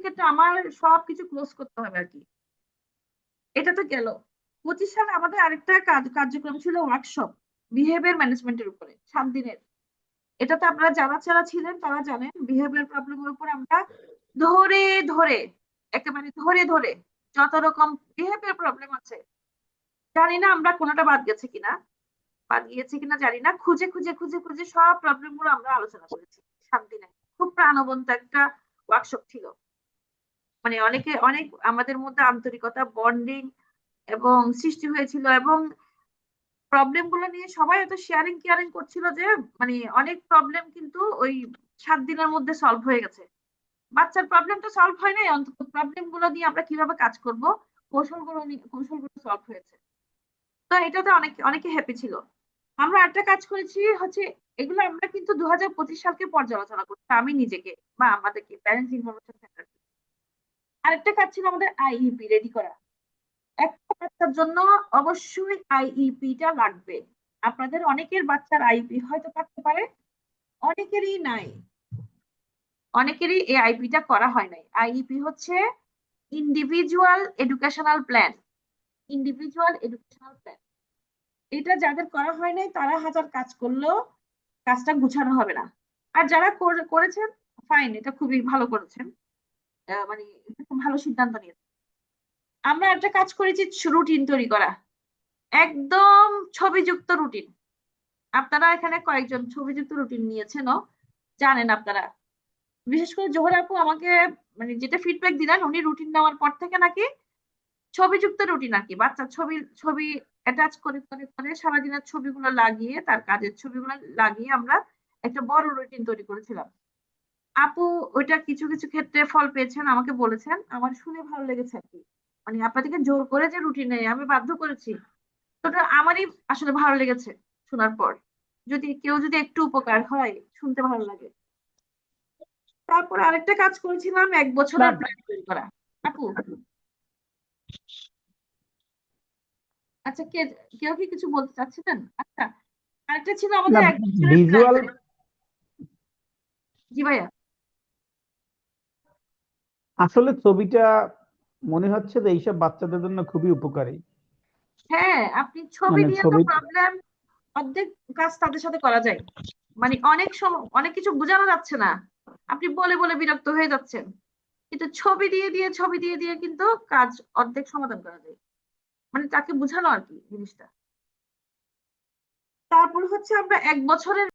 সেক্ষেত্রে আমার সবকিছু ক্লোজ করতে হবে আর কি। এটা তো গেল। 25 সালে আমাদের আরেকটা কার্যক্রম ছিল ওয়ার্কশপ বিহেভিয়ার ম্যানেজমেন্টের উপরে 7 দিনের। এটাতে আপনারা যারা ছিলেন তারা জানেন বিহেভিয়ার প্রবলেমের উপর আমরা ধরে ধরে একেবারে ধরে ধরে যত রকম বিহেভিয়ার প্রবলেম আছে, জানি না আমরা কোনোটা বাদ গিয়েছে কিনা জানি না, খুঁজে খুঁজে খুঁজে খুঁজে সব প্রবলেম গুলো আমরা আলোচনা করেছি 7 দিনে। খুব প্রাণবন্ত একটা ওয়ার্কশপ ছিল। মানে অনেক আমাদের মধ্যে আন্তরিকতা, বন্ডিং এবং সৃষ্টি হয়েছিল, এবং প্রবলেম গুলো নিয়ে সবাই এত শেয়ারিং কেয়ারিং করছিল যে মানে অনেক প্রবলেম কিন্তু ওই 7 দিনের মধ্যে সলভ হয়ে গেছে। বাচ্চার প্রবলেম তো সলভ হয় নাই, অন্তত প্রবলেম গুলো নিয়ে আমরা কিভাবে কাজ করব কৌশলগুলো সলভ হয়েছে। তো এটাতে অনেকে হ্যাপি ছিল। আমরা একটা কাজ করেছি হচ্ছে, এগুলো আমরা কিন্তু 2025 সালকে পর্যালোচনা করছি, আমি নিজেকে বা আমাদেরকে প্যারেন্টস ইনফরমেশন সেন্টার। আরেকটা কাজ ছিল আমাদের আইইপি রেডি করা। একটা বাচ্চার জন্য অবশ্যই আইইপি টা লাগবে। আপনাদের অনেকের বাচ্চার আইইপি হয়তো থাকতে পারে, অনেকেরই নাই, অনেকেরই এই আইইপি টা করা হয় নাই। আইইপি হচ্ছে individual educational plan. Individual educational plan, এটা যাদের করা হয় নাই তারা হাজার কাজ করলেও কাজটা গুছানো হবে না। আর যারা করেছেন ফাইন, এটা খুবই ভালো করেছেন, মানে খুব ভালো সিদ্ধান্ত নিয়েছেন। আমরা একটা কাজ করেছি রুটিন তৈরি করা, একদম ছবিযুক্ত রুটিন। আপনারা এখানে কয়েকজন ছবিযুক্ত রুটিন নিয়েছেন, জানেন আপনারা। বিশেষ করে জোহর আপু আমাকে মানে যেটা ফিডব্যাক দিলেন, উনি রুটিন নেওয়ার পর থেকে নাকি ছবিযুক্ত রুটিন আর কি, বাচ্চার ছবি ছবি অ্যাটাচ করে করে করে সারাদিনের ছবিগুলো লাগিয়ে, তার কাজের ছবিগুলো লাগিয়ে আমরা একটা বড় রুটিন তৈরি করেছিলাম। আপু ওইটা কিছু কিছু ক্ষেত্রে ফল পেয়েছেন, আমাকে বলেছেন, আমার শুনে ভালো লেগেছে আর কি। মানে আপনাদেরকে জোর করে যে রুটিনে আমি বাধ্য করেছি, তো ওটা আমারই আসলে ভালো লেগেছে শোনার পর। যদি একটু উপকার হয়, শুনতে ভালো লাগে। তারপর আরেকটা কাজ করেছিলাম 1 বছরের না, প্ল্যান তৈরি করা। আপু আচ্ছা, কেউ কি কিছু বলতে চাচ্ছিলেন? আচ্ছা, আরেকটা ছিল না, আমাদের 1 বছরের প্ল্যান। ভিজুয়াল জি ভাইয়া। আসলে ছবিটা মনে হচ্ছে যে এইসব বাচ্চাদের জন্য খুবই উপকারী। হ্যাঁ, আপনি ছবি মানে দিয়ে তো ছবি প্রবলেম অর্ধেক কাজ তাদের সাথে করা যায়। মানে অনেক সময় অনেক কিছু বোঝানো যাচ্ছে না, আপনি বলে বলে বিরক্ত হয়ে যাচ্ছেন, কিন্তু ছবি দিয়ে দিয়ে কিন্তু কাজ অর্ধেক সমাধান করা যায়। মানে তাকে বোঝানো আর কি জিনিসটা। তারপর হচ্ছে আমরা 1 বছরের